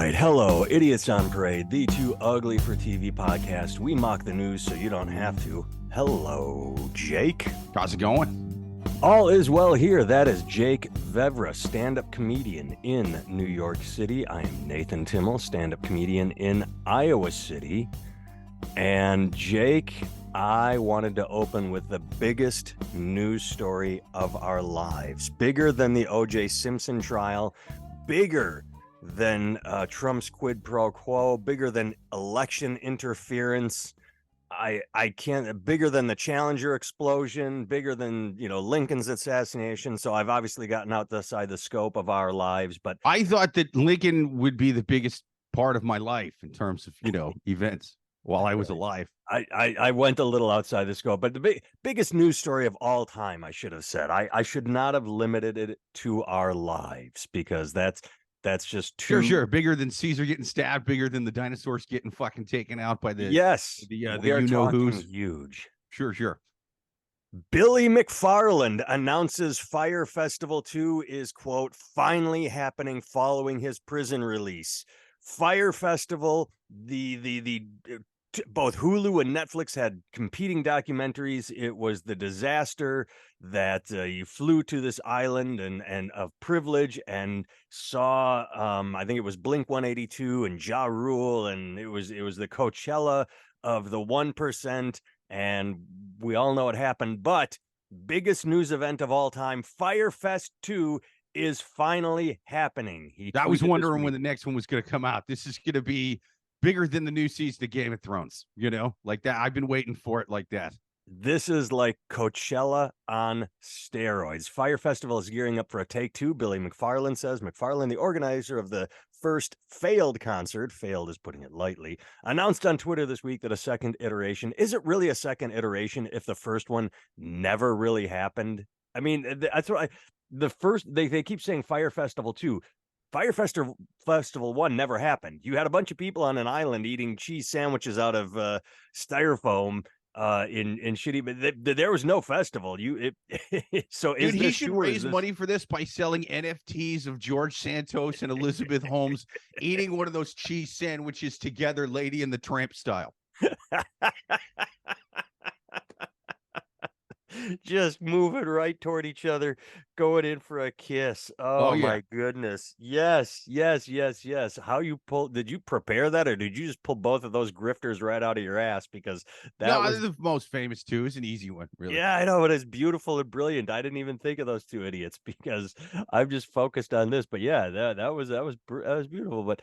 right. Hello, Idiots on Parade, the Too Ugly for TV podcast. We mock the news so you don't have to. Hello, Jake. How's it going? All is well here. That is Jake Vevra, stand-up comedian in New York City. I am Nathan Timmel, stand-up comedian in Iowa City. And Jake, I wanted to open with the biggest news story of our lives. Bigger than the O.J. Simpson trial, bigger than Trump's quid pro quo, bigger than election interference. I can't, bigger than the Challenger explosion, bigger than, Lincoln's assassination. So I've obviously gotten outside the scope of our lives, but I thought that Lincoln would be the biggest part of my life in terms of, events while I was alive. I went a little outside the scope, but the biggest news story of all time, I should have said. I should not have limited it to our lives, because that's just too... Sure. Bigger than Caesar getting stabbed, bigger than the dinosaurs getting fucking taken out by the... Yes. The you-know-who's. Huge. Sure. Billy McFarland announces Fyre Festival 2 is, quote, finally happening following his prison release. Fyre Festival, both Hulu and Netflix had competing documentaries. It was the disaster that you flew to this island and of privilege and saw, I think it was Blink 182 and Ja Rule, and it was the Coachella of the 1%, and we all know what happened. But biggest news event of all time, Fyre Fest 2 is finally happening. I was wondering when the next one was going to come out. This is going to be bigger than the new season of Game of Thrones, like that. I've been waiting for it like that. This is like Coachella on steroids. Fyre Festival is gearing up for a take two, Billy McFarland says. McFarland, the organizer of the first failed concert, failed is putting it lightly, announced on Twitter this week that a second iteration. Is it really a second iteration if the first one never really happened? I mean, that's what they keep saying Fyre Festival 2. Fyre Festival 1 never happened. You had a bunch of people on an island eating cheese sandwiches out of styrofoam in shitty, but there was no festival. So dude, he should raise money for this by selling NFTs of George Santos and Elizabeth Holmes eating one of those cheese sandwiches together, Lady and the Tramp style. Just moving right toward each other, going in for a kiss. Oh yeah. My goodness. Yes. Did you prepare that, or did you just pull both of those grifters right out of your ass? Because that was the most famous too. It's an easy one, really. Yeah, I know, but it's beautiful and brilliant. I didn't even think of those two idiots because I'm just focused on this. But yeah, that was beautiful. But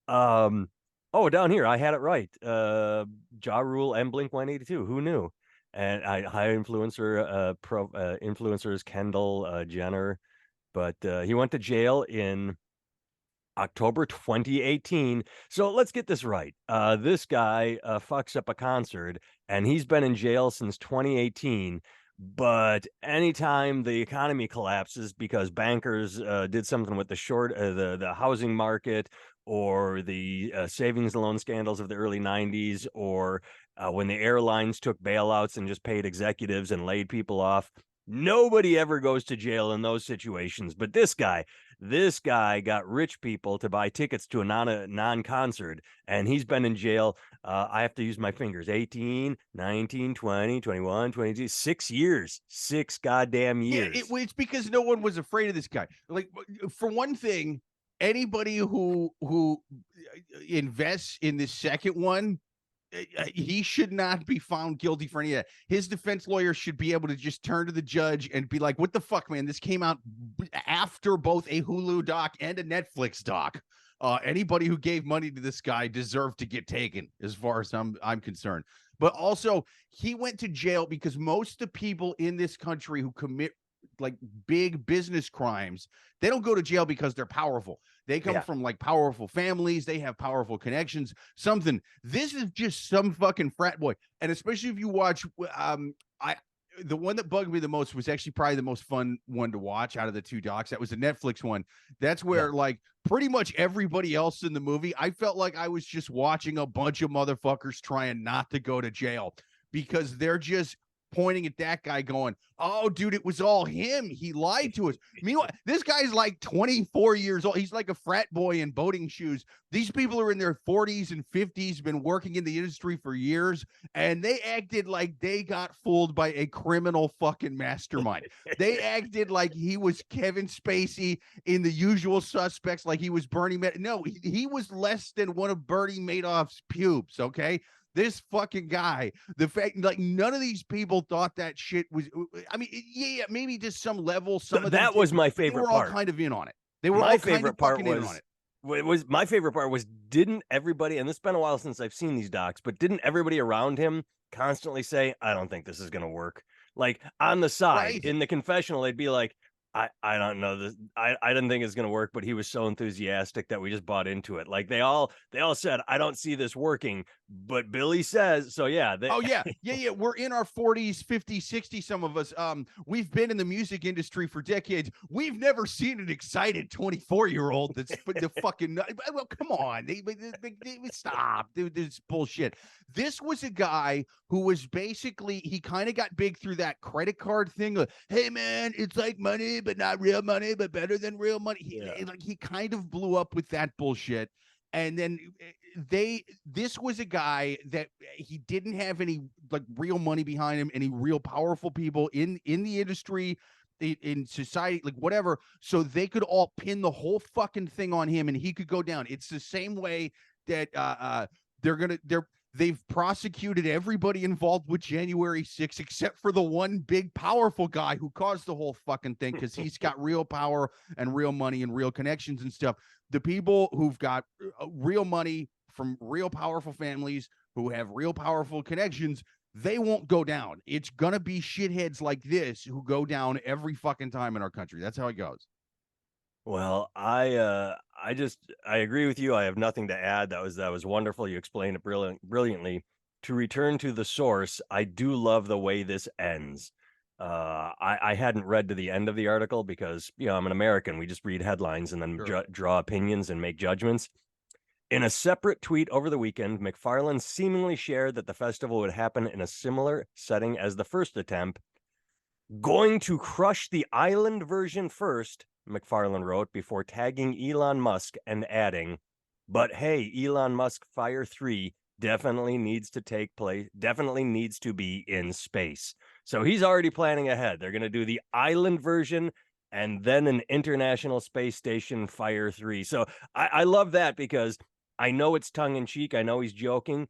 down here I had it right. Ja Rule and Blink 182. Who knew? And high influencer, influencers Kendall Jenner, but he went to jail in October 2018. So let's get this right. This guy fucks up a concert, and he's been in jail since 2018. But anytime the economy collapses because bankers did something with the housing market, or the savings loan scandals of the early 90s, or when the airlines took bailouts and just paid executives and laid people off, nobody ever goes to jail in those situations. But this guy got rich people to buy tickets to a non-concert, and he's been in jail. I have to use my fingers. 18, 19, 20, 21, 22, 6 years, 6 goddamn years. Yeah, it's because no one was afraid of this guy. Like, for one thing, anybody who invests in this second one, he should not be found guilty for any of that. His defense lawyer should be able to just turn to the judge and be like, what the fuck, man? This came out after both a Hulu doc and a Netflix doc. Anybody who gave money to this guy deserved to get taken, as far as I'm concerned. But also, he went to jail because most of the people in this country who commit like big business crimes, they don't go to jail because they're powerful. They come from like powerful families. They have powerful connections, something. This is just some fucking frat boy. And especially if you watch, the one that bugged me the most was actually probably the most fun one to watch out of the two docs. That was the Netflix one. That's where like pretty much everybody else in the movie, I felt like I was just watching a bunch of motherfuckers trying not to go to jail, because they're just pointing at that guy going, oh, dude, it was all him. He lied to us. Meanwhile, this guy's like 24 years old. He's like a frat boy in boating shoes. These people are in their 40s and 50s, been working in the industry for years, and they acted like they got fooled by a criminal fucking mastermind. They acted like he was Kevin Spacey in The Usual Suspects, like he was Bernie Madoff. No, he was less than one of Bernie Madoff's pubes, okay? This fucking guy, the fact, like, none of these people thought that shit was, I mean, yeah, maybe to some level, some of them that was my favorite they were part. all kind of in on it. They were my all favorite kind of part was, in on it. My favorite part was, didn't everybody, and this has been a while since I've seen these docs, but didn't everybody around him constantly say, I don't think this is going to work? Like on the side, Right. in the confessional, they'd be like, I don't know this. I didn't think it's going to work, but he was so enthusiastic that we just bought into it. Like they all said, I don't see this working, but Billy says so. Yeah. Oh yeah. We're in our 40s, 50s, 60s. Some of us, we've been in the music industry for decades. We've never seen an excited 24-year-old that's the fucking. Well, come on, they stop, dude. This bullshit. This was a guy who was basically, he kind of got big through that credit card thing. Like, hey man, it's like money, but not real money, but better than real money. He kind of blew up with that bullshit. And then this was a guy that he didn't have any like real money behind him, any real powerful people in the industry, in society, like whatever. So they could all pin the whole fucking thing on him and he could go down. It's the same way that they've prosecuted everybody involved with January 6th, except for the one big powerful guy who caused the whole fucking thing, because he's got real power and real money and real connections and stuff. The people who've got real money from real powerful families who have real powerful connections, they won't go down. It's gonna be shitheads like this who go down every fucking time in our country. That's how it goes. Well, I agree with you. I have nothing to add. That was wonderful. You explained it brilliantly. To return to the source, I do love the way this ends. I hadn't read to the end of the article because, I'm an American. We just read headlines and then draw opinions and make judgments. In a separate tweet over the weekend, McFarland seemingly shared that the festival would happen in a similar setting as the first attempt. Going to crush the island version first, McFarland wrote, before tagging Elon Musk and adding, but hey, Elon Musk Fyre 3 definitely needs to be in space. So he's already planning ahead. They're going to do the island version and then an international space station, Fyre 3. So I love that because I know it's tongue in cheek. I know he's joking,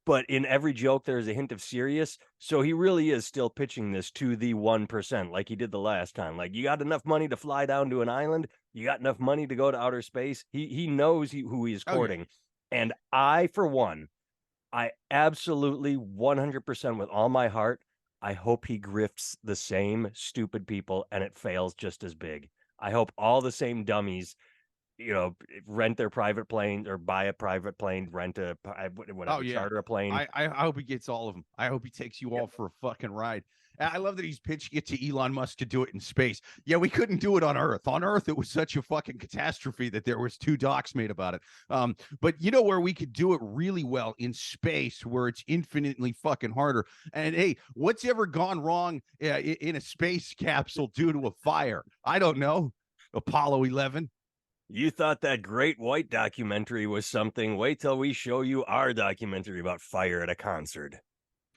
but in every joke, there's a hint of serious. So he really is still pitching this to the 1%, like he did the last time. Like, you got enough money to fly down to an island. You got enough money to go to outer space. He knows who he is courting. Okay. And I, for one, I absolutely 100% with all my heart, I hope he grifts the same stupid people and it fails just as big. I hope all the same dummies, rent their private plane or buy a private plane, rent a whatever, charter a plane. I hope he gets all of them. I hope he takes you all for a fucking ride. I love that he's pitching it to Elon Musk to do it in space. Yeah, we couldn't do it on Earth. On Earth, it was such a fucking catastrophe that there was 2 docs made about it. But you know where we could do it really well? In space, where it's infinitely fucking harder. And hey, what's ever gone wrong in a space capsule due to a fire? I don't know. Apollo 11. You thought that Great White documentary was something. Wait till we show you our documentary about fire at a concert.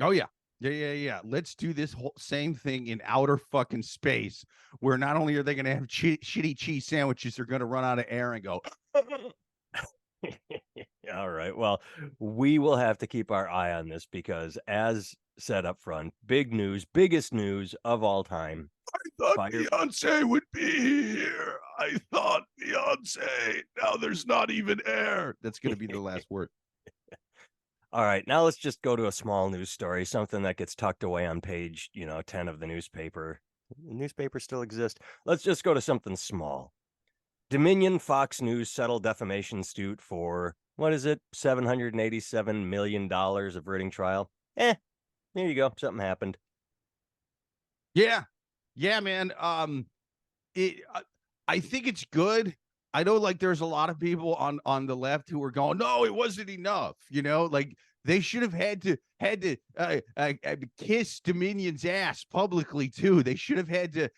Oh, yeah. Yeah. Let's do this whole same thing in outer fucking space, where not only are they going to have shitty cheese sandwiches, they're going to run out of air and go. All right. Well, we will have to keep our eye on this because, as said up front, big news, biggest news of all time. I thought Beyonce would be here. I thought Beyonce. Now there's not even air. That's going to be the last word. All right, now let's just go to a small news story, something that gets tucked away on page, 10 of the newspaper. The newspaper still exists. Let's just go to something small. Dominion Fox News settled defamation suit for, what is it, $787 million averting trial. There you go. Something happened. Yeah, man. I think it's good. I know, like, there's a lot of people on the left who are going, no, it wasn't enough. Like They should have had to kiss Dominion's ass publicly too. They should have had to.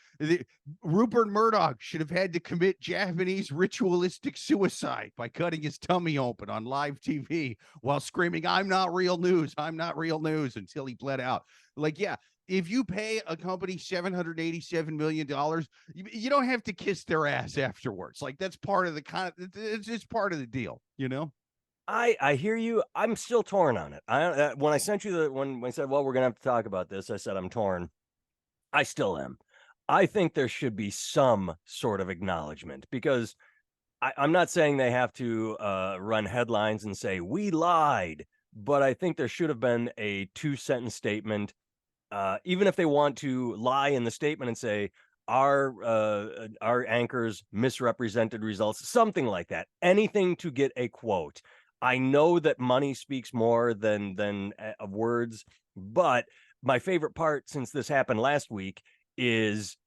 Rupert Murdoch should have had to commit Japanese ritualistic suicide by cutting his tummy open on live TV while screaming, "I'm not real news. I'm not real news," until he bled out. Like, yeah, if you pay a company $787 million, you don't have to kiss their ass afterwards. Like, that's part of the it's just part of the deal, you know? I hear you. I'm still torn on it. When I sent you when I said, well, we're gonna have to talk about this, I said I'm torn. I still am. I think there should be some sort of acknowledgement, because I'm not saying they have to run headlines and say we lied, but I think there should have been a 2-sentence statement. Even if they want to lie in the statement and say our anchors misrepresented results, something like that. Anything to get a quote. I know that money speaks more than words, but my favorite part, since this happened last week, is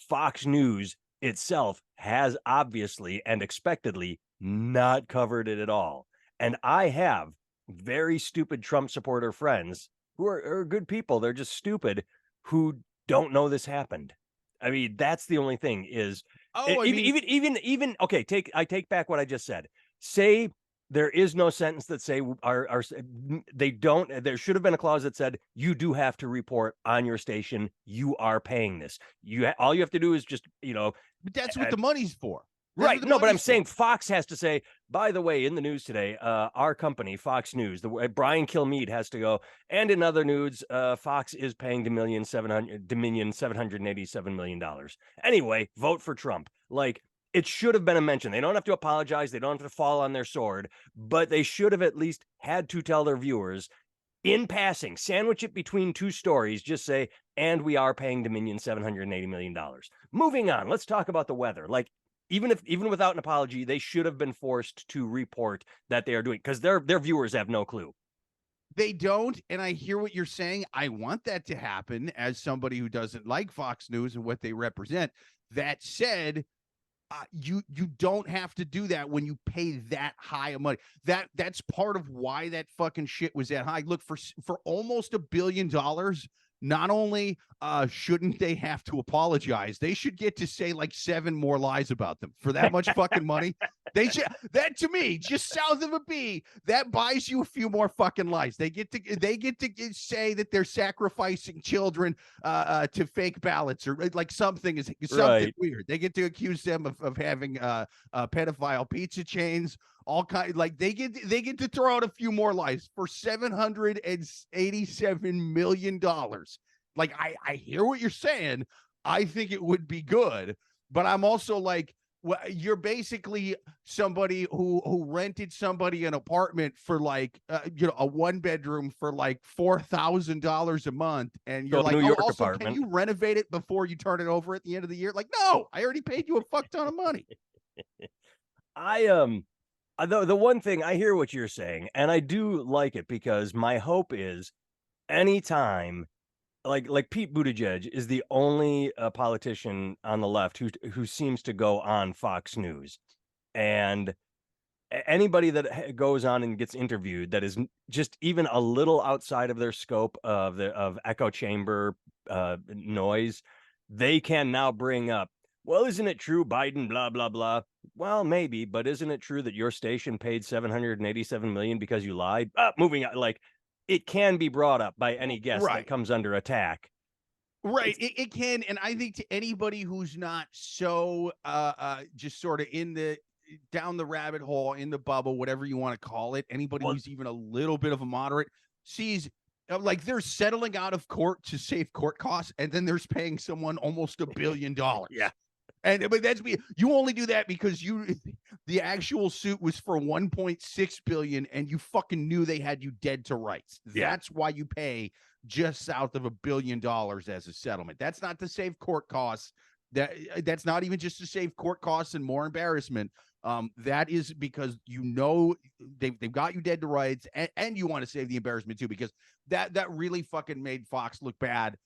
Fox News itself has obviously and expectedly not covered it at all. And I have very stupid Trump supporter friends who are good people. They're just stupid, who don't know this happened. I mean, that's the only thing is, even okay, I take back what I just said. Say there is no sentence that say there should have been a clause that said you do have to report on your station, you are paying this. All you have to do is just, but that's what the money's for. Right. No, but I'm saying Fox has to say, by the way, in the news today, our company, Fox News, Brian Kilmeade has to go. And in other news, Fox is paying Dominion $787 million. Anyway, vote for Trump. Like, it should have been a mention. They don't have to apologize. They don't have to fall on their sword, but they should have at least had to tell their viewers in passing, sandwich it between two stories, just say, and we are paying Dominion $780 million. Moving on. Let's talk about the weather. Like, even without an apology, they should have been forced to report that they are doing, because their viewers have no clue. They don't, and I hear what you're saying. I want that to happen as somebody who doesn't like Fox News and what they represent. That said, you don't have to do that when you pay that high of money. That's part of why that fucking shit was that high. Look, for almost $1 billion, not only shouldn't they have to apologize, they should get to say like 7 more lies about them for that much fucking money. They should, that to me, just south of a B, that buys you a few more fucking lies. They get to say that they're sacrificing children to fake ballots, or like something right. Weird. They get to accuse them of having pedophile pizza chains. All kind, like they get to throw out a few more lies for $787 million. Like, I hear what you're saying. I think it would be good, but I'm also like, well, you're basically somebody who rented somebody an apartment for like a 1-bedroom for like $4,000 a month, and you're like, New York also, apartment. can you renovate it before you turn it over at the end of the year? Like, no, I already paid you a fuck ton of money. The one thing, I hear what you're saying, and I do like it, because my hope is anytime, like Pete Buttigieg is the only politician on the left who seems to go on Fox News, and anybody that goes on and gets interviewed that is just even a little outside of their scope of echo chamber noise, they can now bring up, well, isn't it true Biden blah blah blah? Well, maybe, but isn't it true that your station paid $787 million because you lied? Moving on. Like, it can be brought up by any guest that comes under attack. Right. It can. And I think to anybody who's not so just sort of down the rabbit hole, in the bubble, whatever you want to call it, anybody who's even a little bit of a moderate sees like they're settling out of court to save court costs, and then there's paying someone almost $1 billion. Yeah. But that's me. You only do that because the actual suit was for 1.6 billion, and you fucking knew they had you dead to rights. Yeah. That's why you pay just south of $1 billion as a settlement. That's not to save court costs. That's not even just to save court costs and more embarrassment. That is because they've got you dead to rights, and you want to save the embarrassment too, because that really fucking made Fox look bad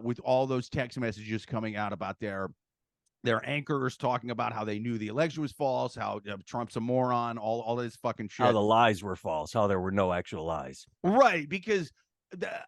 with all those text messages coming out about their their anchors talking about how they knew the election was false, how Trump's a moron, all this fucking shit. How the lies were false, how there were no actual lies. Right, because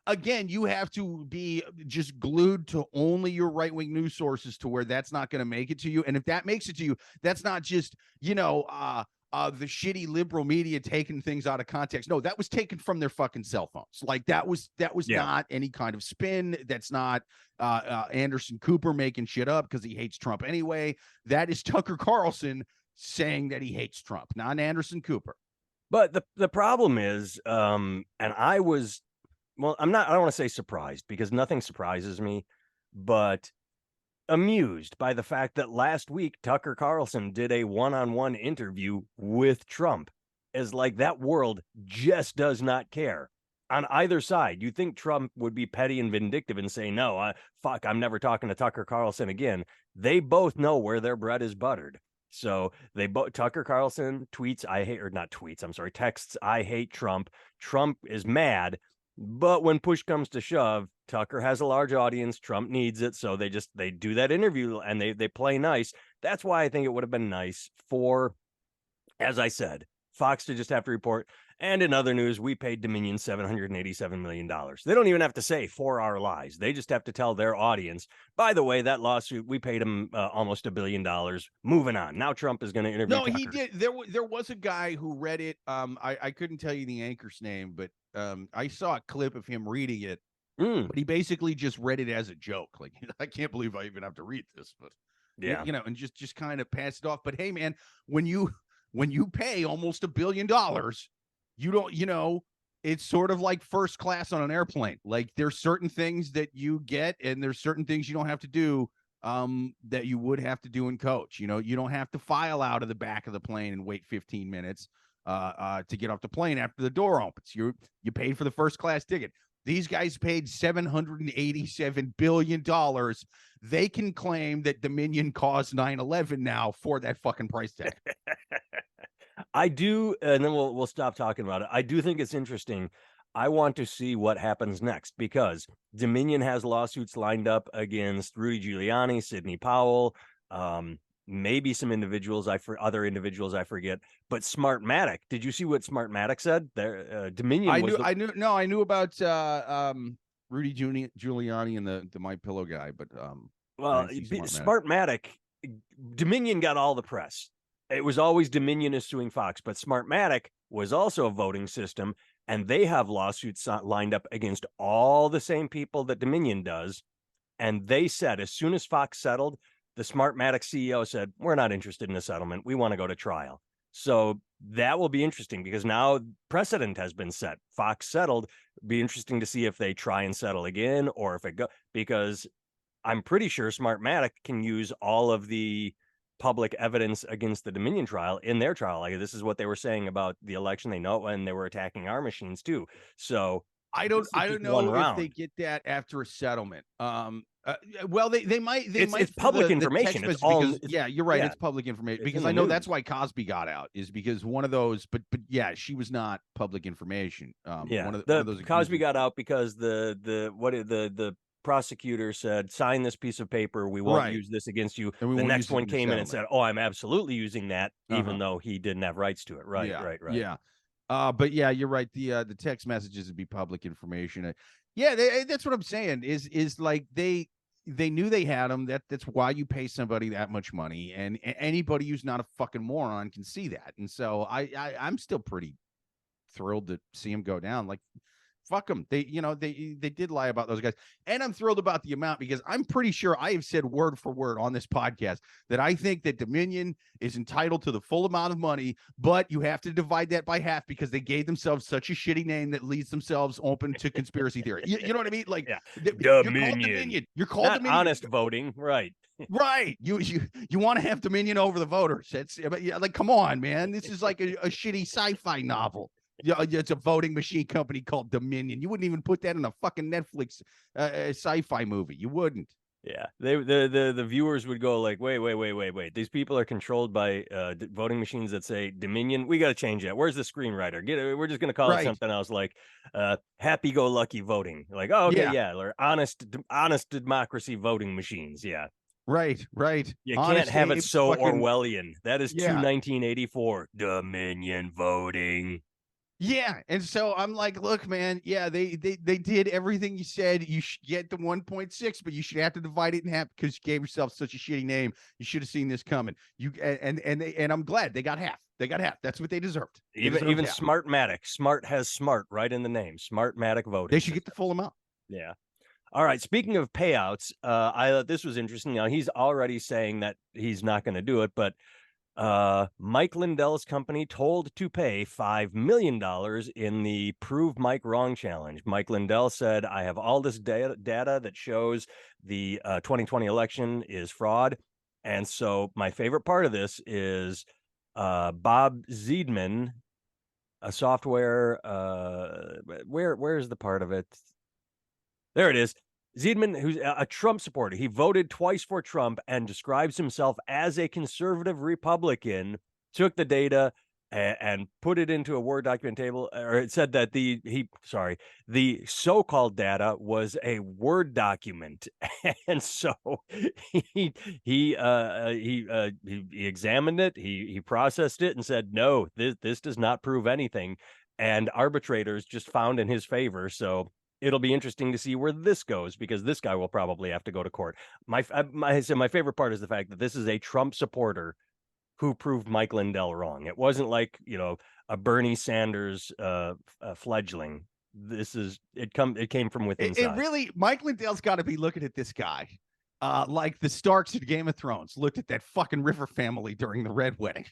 again, you have to be just glued to only your right-wing news sources to where that's not going to make it to you. And if that makes it to you, that's not just, the shitty liberal media taking things out of context. No, that was taken from their fucking cell phones. Like that was not any kind of spin. That's not Anderson Cooper making shit up because he hates Trump anyway. That is Tucker Carlson saying that he hates Trump, not Anderson Cooper. But the problem is, and I was, well, I don't want to say surprised because nothing surprises me, but amused by the fact that last week Tucker Carlson did a one-on-one interview with Trump. As like that world just does not care on either side. You think Trump would be petty and vindictive and say, no, fuck, I'm never talking to Tucker Carlson again. They both know where their bread is buttered. So Tucker Carlson texts, I hate Trump. Trump is mad. But when push comes to shove, Tucker has a large audience. Trump needs it. So they do that interview and they play nice. That's why I think it would have been nice for, as I said, Fox to just have to report. And in other news, we paid Dominion $787 million. They don't even have to say for our lies. They just have to tell their audience, by the way, that lawsuit, we paid him almost $1 billion. Moving on. Now Trump is going to interview No, Tucker. he did. There was a guy who read it. I couldn't tell you the anchor's name, but I saw a clip of him reading it. But he basically just read it as a joke. Like, I can't believe I even have to read this, but yeah, and just kind of pass it off. But hey, man, when you pay almost $1 billion, you don't, it's sort of like first class on an airplane. Like there's certain things that you get and there's certain things you don't have to do that you would have to do in coach. You don't have to file out of the back of the plane and wait 15 minutes to get off the plane after the door opens. You paid for the first class ticket. These guys paid $787 billion. They can claim that Dominion caused 9/11 now for that fucking price tag. I do, and then we'll stop talking about it. I do think it's interesting. I want to see what happens next because Dominion has lawsuits lined up against Rudy Giuliani, Sidney Powell, maybe some individuals other individuals I forget. But Smartmatic, did you see what Smartmatic said? There, Dominion. I knew about Rudy Giuliani and the My Pillow guy, but well, Smartmatic, Dominion got all the press. It was always Dominion is suing Fox, but Smartmatic was also a voting system, and they have lawsuits lined up against all the same people that Dominion does. And they said as soon as Fox settled, the Smartmatic CEO said, we're not interested in a settlement. We want to go to trial. So that will be interesting because now precedent has been set. Fox settled. Be interesting to see if they try and settle again or if it go, because I'm pretty sure Smartmatic can use all of the public evidence against the Dominion trial in their trial. Like this is what they were saying about the election. They know when they were attacking our machines too. So I don't know if they get that after a settlement. Well, they might. It's public information. It's all. Yeah, you're right. Yeah. It's public information because I know that's why Cosby got out is because one of those. But yeah, she was not public information. Yeah, one of those Cosby got out because the prosecutor said, sign this piece of paper. We won't use this against you. The next one came in and said, oh, I'm absolutely using that, even though he didn't have rights to it. Right. Yeah. But yeah, you're right. The text messages would be public information. Yeah, that's what I'm saying is like they knew they had them. That's why you pay somebody that much money. And anybody who's not a fucking moron can see that. And so I'm still pretty thrilled to see him go down. Like, fuck them. They did lie about those guys. And I'm thrilled about the amount because I'm pretty sure I have said word for word on this podcast that I think that Dominion is entitled to the full amount of money, but you have to divide that by half because they gave themselves such a shitty name that leads themselves open to conspiracy theory. You know what I mean? Like, Dominion. You're called not Dominion. Honest voting. Right. Right. You want to have Dominion over the voters. That's like, come on, man. This is like a shitty sci-fi novel. Yeah, it's a voting machine company called Dominion. You wouldn't even put that in a fucking Netflix sci-fi movie. You wouldn't. Yeah, the viewers would go like, wait. These people are controlled by voting machines that say Dominion. We got to change that. Where's the screenwriter? We're just gonna call it something else like happy-go-lucky voting. Like, oh, okay, yeah, or honest democracy voting machines. Yeah. Right, right. You can't Honest have it Abe, so fucking Orwellian. That is too yeah. 1984. Dominion voting. Yeah, and so I'm like, look, man, yeah, they did everything you said. You should get the 1.6, but you should have to divide it in half because you gave yourself such a shitty name. You should have seen this coming. You and I'm glad they got half. They got half. That's what they deserved. They deserved Even half. Smartmatic. Smart has smart right in the name. Smartmatic voting They should get the system. full amount. Yeah. All right. Speaking of payouts, I thought this was interesting. Now he's already saying that he's not going to do it, but Mike Lindell's company told to pay $5 million in the Prove Mike Wrong challenge. Mike Lindell said, I have all this data that shows the 2020 election is fraud. And so my favorite part of this is Bob Ziedman, a software, where's the part of it? There it is. Ziedman, who's a Trump supporter, he voted twice for Trump and describes himself as a conservative Republican, took the data and put it into a Word document table, or it said that the so-called data was a Word document. And so he examined it, he processed it and said, no, this does not prove anything. And arbitrators just found in his favor. So it'll be interesting to see where this goes because this guy will probably have to go to court. My favorite part is the fact that this is a Trump supporter who proved Mike Lindell wrong. It wasn't like, a Bernie Sanders fledgling. It came from within. It really, Mike Lindell's got to be looking at this guy. Like the Starks in Game of Thrones looked at that fucking River family during the Red Wedding,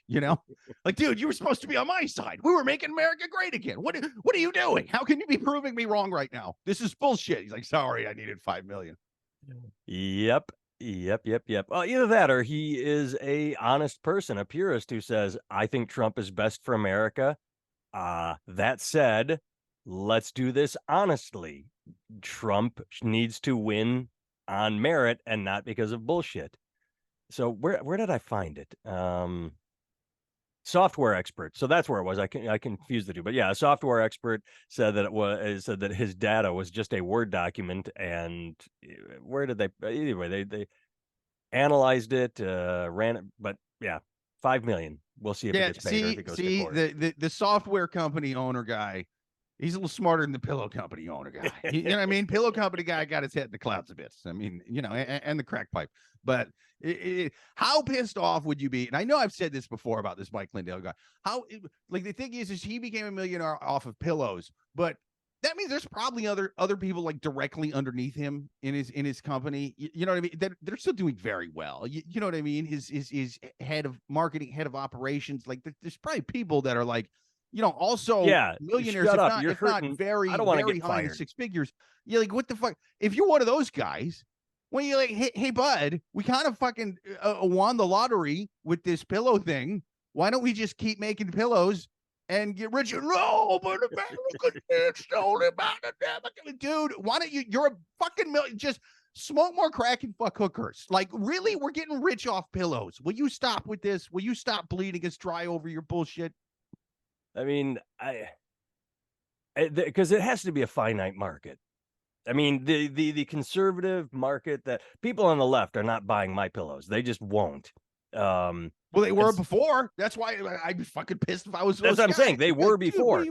like, dude, you were supposed to be on my side. We were making America great again. What are you doing? How can you be proving me wrong right now? This is bullshit. He's like, sorry, I needed $5 million. Yep. Well, either that or he is a honest person, a purist who says, I think Trump is best for America. That said, let's do this honestly. Trump needs to win on merit and not because of bullshit. So where did I find it? Software expert. So that's where it was. I confused the two, but yeah, a software expert said that his data was just a Word document. And where did they? Anyway, they analyzed it, ran it, but yeah, 5 million. We'll see if it gets paid or if it goes to court. The software company owner guy, he's a little smarter than the pillow company owner guy. You know what I mean? Pillow company guy got his head in the clouds a bit. I mean, and the crack pipe. But how pissed off would you be? And I know I've said this before about this Mike Lindell guy. The thing is he became a millionaire off of pillows, but that means there's probably other people like directly underneath him in his company. You know what I mean? They're still doing very well. You know what I mean? His head of marketing, head of operations. Like there's probably people that are like, also millionaires, shut up. If not very, I don't want to get high in six figures. You're like, what the fuck? If you're one of those guys, when you're like, hey bud, we kind of fucking won the lottery with this pillow thing. Why don't we just keep making pillows and get rich? No, but America it's only about the dude. Why don't you're a fucking million, just smoke more crack and fuck hookers. Like, really, we're getting rich off pillows. Will you stop with this? Will you stop bleeding us dry over your bullshit? I mean, because it has to be a finite market. I mean, the conservative market, that people on the left are not buying my pillows. They just won't. Well, they were before. That's why I'd be fucking pissed if I was. That's what I'm saying. They were before.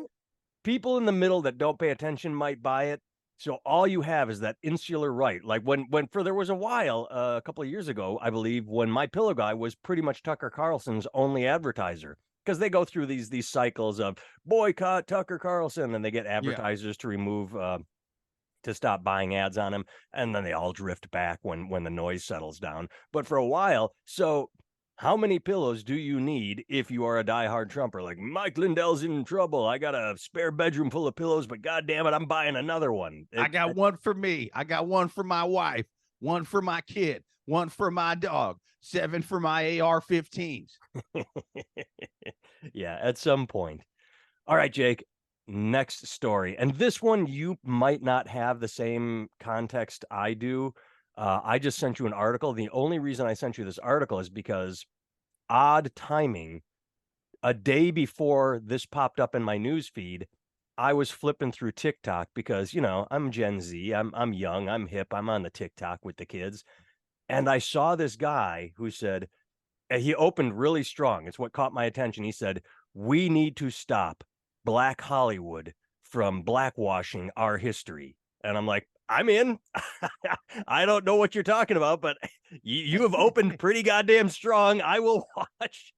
People in the middle that don't pay attention might buy it. So all you have is that insular right. Like when there was a while, a couple of years ago, I believe, when My Pillow guy was pretty much Tucker Carlson's only advertiser. Because they go through these cycles of boycott Tucker Carlson, and they get advertisers to remove to stop buying ads on him, and then they all drift back when the noise settles down. But for a while, so how many pillows do you need if you are a diehard Trumper? Like, Mike Lindell's in trouble. I got a spare bedroom full of pillows, but God damn it, I'm buying another one. I got one for me. I got one for my wife, one for my kid, one for my dog, 7 for my AR-15s. Yeah, at some point. All right, Jake, next story. And this one, you might not have the same context I do. I just sent you an article. The only reason I sent you this article is because odd timing. A day before this popped up in my news feed, I was flipping through TikTok because, I'm Gen Z. I'm young. I'm hip. I'm on the TikTok with the kids. And I saw this guy who said, and he opened really strong. It's what caught my attention. He said, "We need to stop Black Hollywood from blackwashing our history." And I'm like, I'm in. I don't know what you're talking about, but you have opened pretty goddamn strong. I will watch.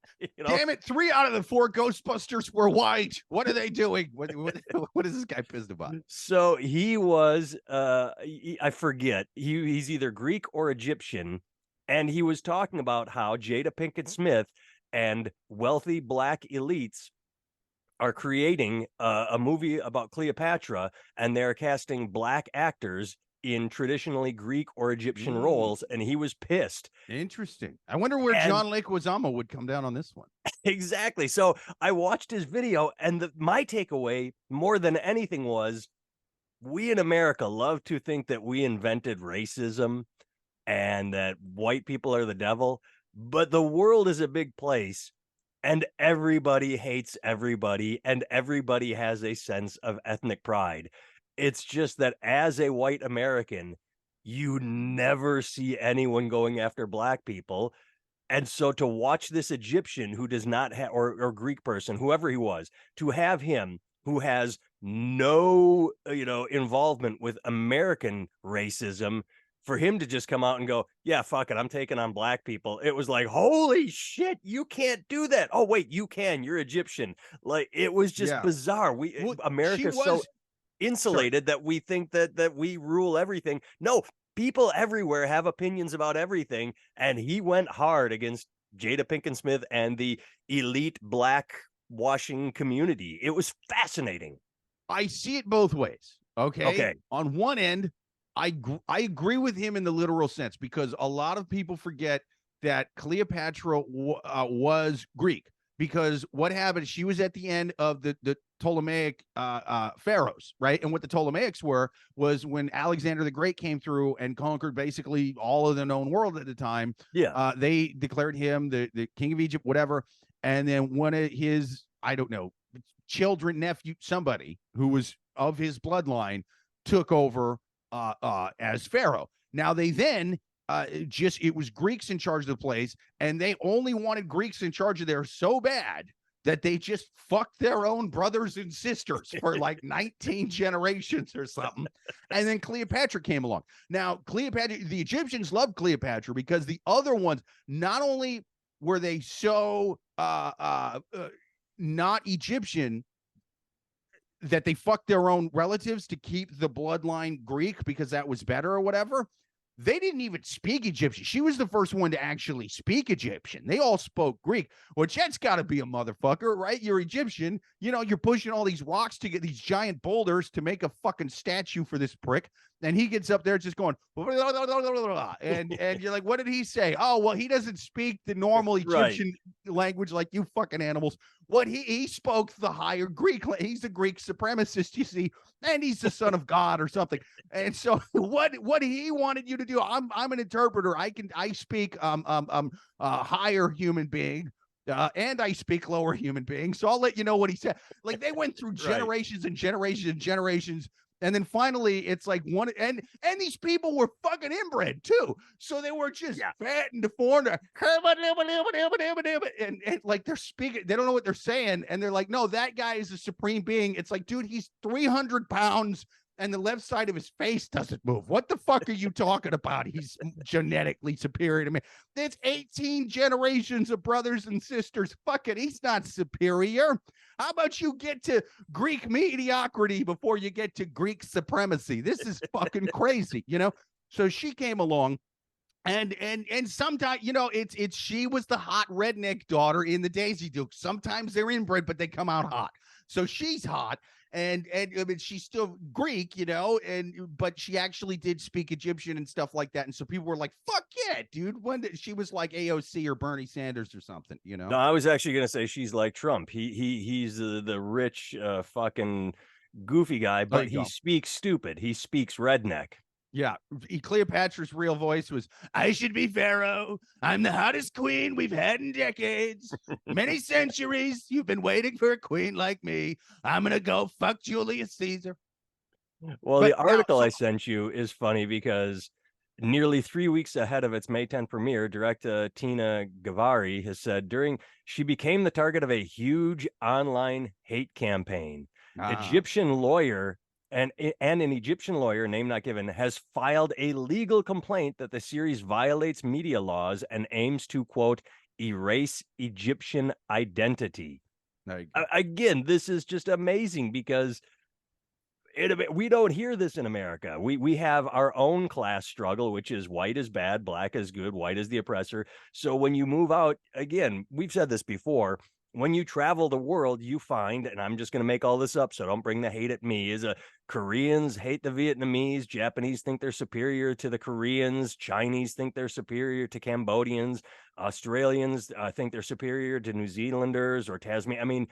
Damn it! 3 out of the 4 Ghostbusters were white. What are they doing? What is this guy pissed about? So he was, I forget. He's either Greek or Egyptian, and he was talking about how Jada Pinkett Smith and wealthy black elites are creating a movie about Cleopatra, and they're casting black actors in traditionally Greek or Egyptian roles, and he was pissed. Interesting. I wonder where John Leguizamo would come down on this one. Exactly. So I watched his video, and my takeaway more than anything was, we in America love to think that we invented racism and that white people are the devil, but the world is a big place. And everybody hates everybody, and everybody has a sense of ethnic pride. It's just that as a white American, you never see anyone going after black people. And so to watch this Egyptian who does not have, or Greek person, whoever he was, to have him who has no, involvement with American racism, for him to just come out and go, yeah, fuck it, I'm taking on black people. It was like, holy shit, you can't do that. Oh, wait, you can. You're Egyptian. Like, it was just bizarre. America's so insulated that we think that we rule everything. No, people everywhere have opinions about everything. And he went hard against Jada Pinkett Smith and the elite black washing community. It was fascinating. I see it both ways. Okay. On one end, I agree with him in the literal sense, because a lot of people forget that Cleopatra was Greek, because what happened, she was at the end of the Ptolemaic pharaohs, right? And what the Ptolemaics was when Alexander the Great came through and conquered basically all of the known world at the time. Yeah. They declared him the king of Egypt, whatever. And then one of his, I don't know, children, nephew, somebody who was of his bloodline took over as pharaoh. Now they then it was Greeks in charge of the place, and they only wanted Greeks in charge of there so bad that they just fucked their own brothers and sisters for like 19 generations or something. And then Cleopatra came along. Now, Cleopatra, the Egyptians loved Cleopatra because the other ones, not only were they so not Egyptian, that they fucked their own relatives to keep the bloodline Greek because that was better or whatever. They didn't even speak Egyptian. She was the first one to actually speak Egyptian. They all spoke Greek, which that's got to be a motherfucker, right? You're Egyptian. You're pushing all these rocks to get these giant boulders to make a fucking statue for this prick. And he gets up there just going, and you're like, what did he say? Oh, well, he doesn't speak the normal Egyptian language like you fucking animals. What he spoke the higher Greek. He's a Greek supremacist, you see, and he's the son of God or something. And so what he wanted you to do, I'm an interpreter. I speak higher human being. And I speak lower human being. So I'll let you know what he said. Like, they went through generations and generations and generations. And then finally, it's like one, and these people were fucking inbred too. So they were just fat and deformed. And like, they're speaking, they don't know what they're saying. And they're like, no, that guy is a supreme being. It's like, dude, he's 300 pounds and the left side of his face doesn't move. What the fuck are you talking about? He's genetically superior to me. There's 18 generations of brothers and sisters. Fuck it, he's not superior. How about you get to Greek mediocrity before you get to Greek supremacy? This is fucking crazy, So she came along, and sometimes, it's she was the hot redneck daughter in the Daisy Duke. Sometimes they're inbred, but they come out hot. So she's hot. And I mean, she's still Greek, but she actually did speak Egyptian and stuff like that. And so people were like, fuck yeah, dude. When she was like AOC or Bernie Sanders or something, No, I was actually going to say she's like Trump. He's the rich fucking goofy guy, but he speaks stupid. He speaks redneck. Yeah, Cleopatra's real voice was, I should be pharaoh. I'm the hottest queen we've had in decades. Many centuries. You've been waiting for a queen like me. I'm going to go fuck Julius Caesar. Well, the article I sent you is funny because Nearly 3 weeks ahead of its May 10 premiere, director Tina Gavari has said she became the target of a huge online hate campaign. Ah, Egyptian lawyer and an Egyptian lawyer, name not given, has filed a legal complaint that the series violates media laws and aims to, quote, erase Egyptian identity. there you go. Again, this is just amazing because we don't hear this in America. We have our own class struggle, which is white is bad, black is good, white is the oppressor. So when you move out, again, we've said this before, when you travel the world, you find, and I'm just going to make all this up, so don't bring the hate at me, is Koreans hate the Vietnamese, Japanese think they're superior to the Koreans, Chinese think they're superior to Cambodians, Australians think they're superior to New Zealanders or Tasmania. I mean,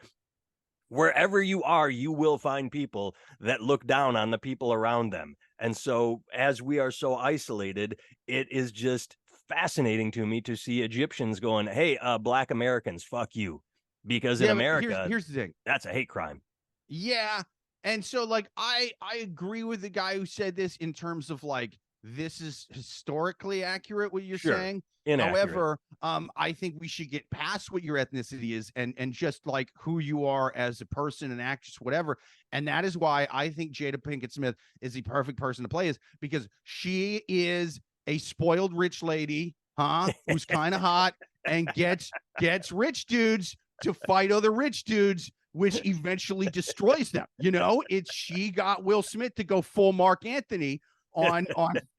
wherever you are, you will find people that look down on the people around them. And so, as we are so isolated, it is just fascinating to me to see Egyptians going, hey, black Americans, fuck you. Because in Yeah, but America, here's the thing. that's a hate crime. Yeah. And so like I agree with the guy who said this in terms of like this is historically accurate what you're Sure. saying. Inaccurate. However, I think we should get past what your ethnicity is and just like who you are as a person, an actress, whatever. And that is why I think Jada Pinkett Smith is the perfect person to play is because she is a spoiled rich lady, who's kind of hot and gets rich dudes to fight other rich dudes, which eventually destroys them. You know, it's she got Will Smith to go full Mark Anthony on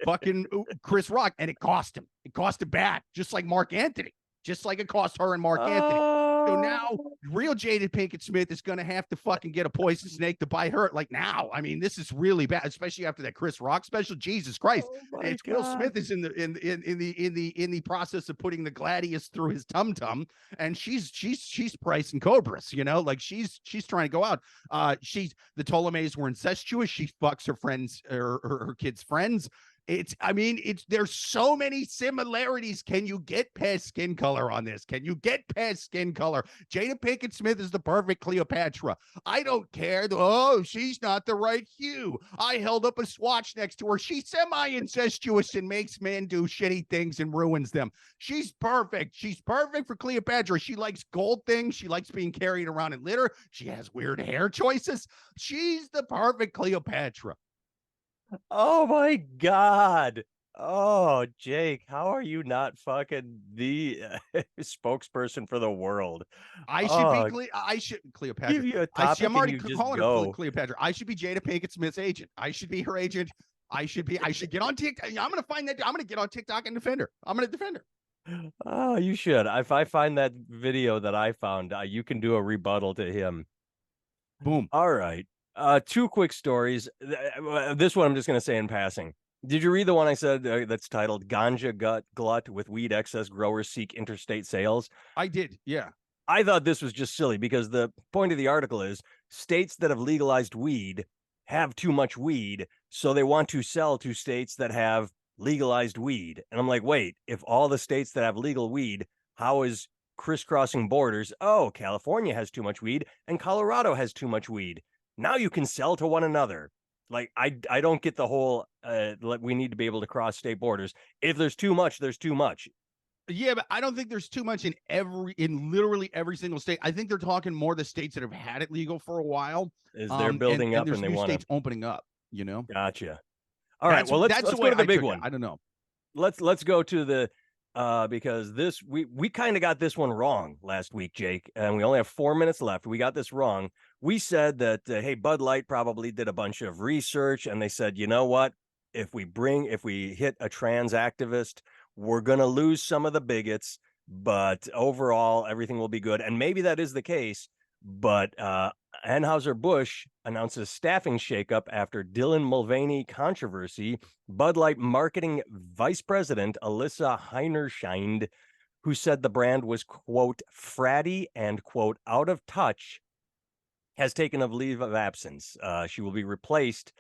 fucking Chris Rock, and it cost him. It cost him bad, just like Mark Anthony, just like it cost her and Mark Anthony. So now real Jada Pinkett Smith is going to have to fucking get a poison snake to bite her. Like now, I mean, this is really bad, especially after that Chris Rock special. Jesus Christ! It's Will Smith is in the process of putting the gladius through his tum tum, and she's pricing cobras. You know, like she's trying to go out. The Ptolemies were incestuous. She fucks her friends or her kids' friends. There's so many similarities. Can you get past skin color on this? Can you get past skin color? Jada Pinkett Smith is the perfect Cleopatra. I don't care. Oh, she's not the right hue. I held up a swatch next to her. She's semi-incestuous and makes men do shitty things and ruins them. She's perfect. She's perfect for Cleopatra. She likes gold things. She likes being carried around in litter. She has weird hair choices. She's the perfect Cleopatra. Oh my God. Oh, Jake, how are you not fucking the spokesperson for the world? Cleopatra. Give you a topic I'm already and you just calling her go. Cleopatra. I should be Jada Pinkett Smith's agent. I should be her agent. I should get on TikTok. I'm gonna find that. I'm gonna get on TikTok and defend her. I'm gonna defend her. Oh, you should. If I find that video that I found, you can do a rebuttal to him. Boom. All right. Two quick stories. This one I'm just going to say in passing. Did you read the one I said that's titled Ganja Glut with Weed Excess Growers Seek Interstate Sales? I did. Yeah. I thought this was just silly because the point of the article is states that have legalized weed have too much weed, so they want to sell to states that have legalized weed. And I'm like, wait, if all the states that have legal weed, how is crisscrossing borders? Oh, California has too much weed and Colorado has too much weed. Now you can sell to one another. Like I don't get the whole we need to be able to cross state borders. If there's too much, there's too much. Yeah, but I don't think there's too much in literally every single state. I think they're talking more the states that have had it legal for a while. Is they're building up and they want states opening up, you know? Gotcha. All right. Well, let's go to the big one. I don't know. Let's go to the because this we kind of got this one wrong last week, Jake, and we only have 4 minutes left. We got this wrong. We said that hey, Bud Light probably did a bunch of research, and they said, you know what? If we hit a trans activist, we're gonna lose some of the bigots, but overall everything will be good. And maybe that is the case. But Anheuser-Busch announces staffing shakeup after Dylan Mulvaney controversy. Bud Light marketing vice president Alyssa Heinerscheid, who said the brand was, quote, fratty and, quote, out of touch, has taken a leave of absence. She will be replaced.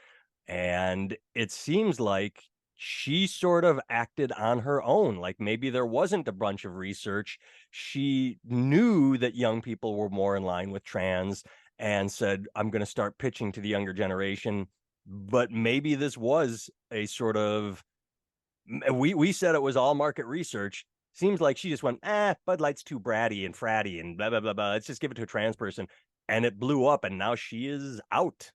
And it seems like she sort of acted on her own. Like maybe there wasn't a bunch of research. She knew that young people were more in line with trans and said, I'm going to start pitching to the younger generation. But maybe this was a sort of We said it was all market research. Seems like she just went, Bud Light's too bratty and fratty and blah blah blah blah. Let's just give it to a trans person, and it blew up, and now she is out.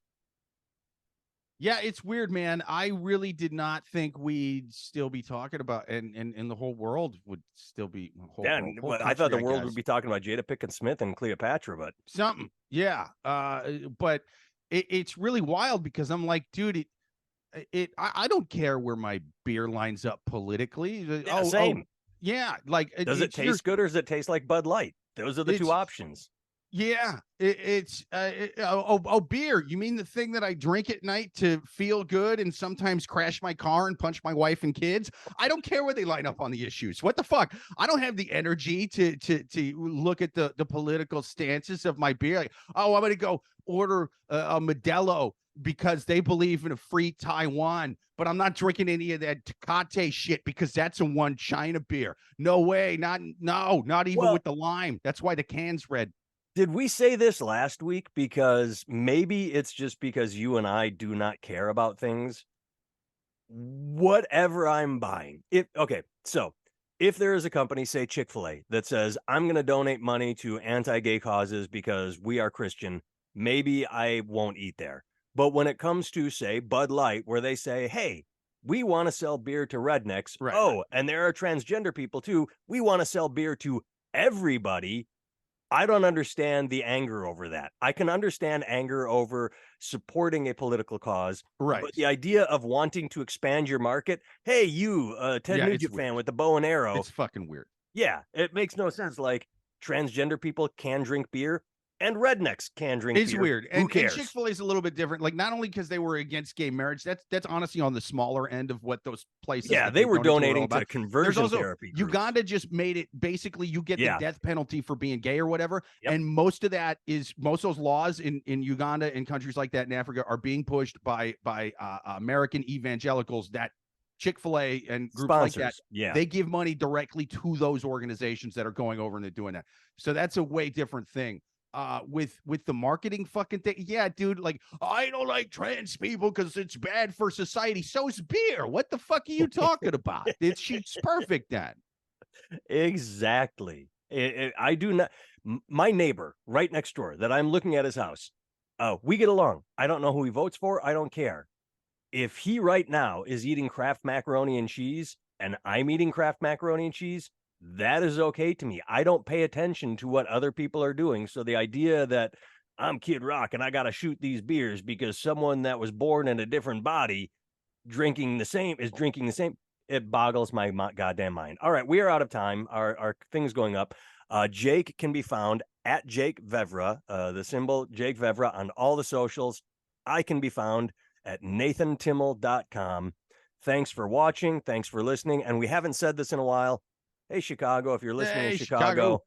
Yeah, it's weird, man. I really did not think we'd still be talking about, and the whole world would still be I thought the world would be talking about Jada Pinkett Smith and Cleopatra, but something. Yeah. But it's really wild because I'm like, dude, I don't care where my beer lines up politically. Yeah, same. Yeah, like does it taste good or does it taste like Bud Light? Those are the two options. Yeah, beer. You mean the thing that I drink at night to feel good and sometimes crash my car and punch my wife and kids? I don't care where they line up on the issues. What the fuck? I don't have the energy to look at the political stances of my beer. Like, I'm gonna go order a Modelo because they believe in a free Taiwan, but I'm not drinking any of that Tecate shit because that's a one China beer. No way, not even with the lime. That's why the can's red. Did we say this last week? Because maybe it's just because you and I do not care about things. Whatever I'm buying. So if there is a company, say Chick-fil-A, that says, I'm going to donate money to anti-gay causes because we are Christian, maybe I won't eat there. But when it comes to, say, Bud Light, where they say, hey, we want to sell beer to rednecks. Right. And there are transgender people too. We want to sell beer to everybody. I don't understand the anger over that. I can understand anger over supporting a political cause. Right. But the idea of wanting to expand your market, hey, you, Ted Nugent fan with the bow and arrow. It's fucking weird. Yeah, it makes no sense. Like, transgender people can drink beer and rednecks can drink beer. It's weird. Who cares? And Chick-fil-A is a little bit different. Like, not only because they were against gay marriage, that's honestly on the smaller end of what those places. Yeah, they were donating to conversion therapy groups. Uganda just made it basically you get the death penalty for being gay or whatever. Yep. And most of those laws in Uganda and countries like that in Africa are being pushed by American evangelicals that Chick-fil-A and groups sponsors, like that, they give money directly to those organizations that are going over and they're doing that. So that's a way different thing. With the marketing fucking thing. Yeah, dude, like, I don't like trans people because it's bad for society. So's beer. What the fuck are you talking about? She's perfect then. Exactly. I do not. My neighbor right next door that I'm looking at his house, we get along. I don't know who he votes for. I don't care. If he right now is eating Kraft macaroni and cheese and I'm eating Kraft macaroni and cheese, that is okay to me. I don't pay attention to what other people are doing. So the idea that I'm Kid Rock and I got to shoot these beers because someone that was born in a different body drinking the same, it boggles my goddamn mind. All right, we are out of time. Our thing's going up. Jake can be found at Jake Vevra, the symbol Jake Vevra on all the socials. I can be found at nathantimmel.com. Thanks for watching. Thanks for listening. And we haven't said this in a while. Hey, Chicago, if you're listening in Chicago,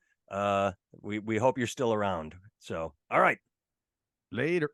we hope you're still around. So, all right. Later.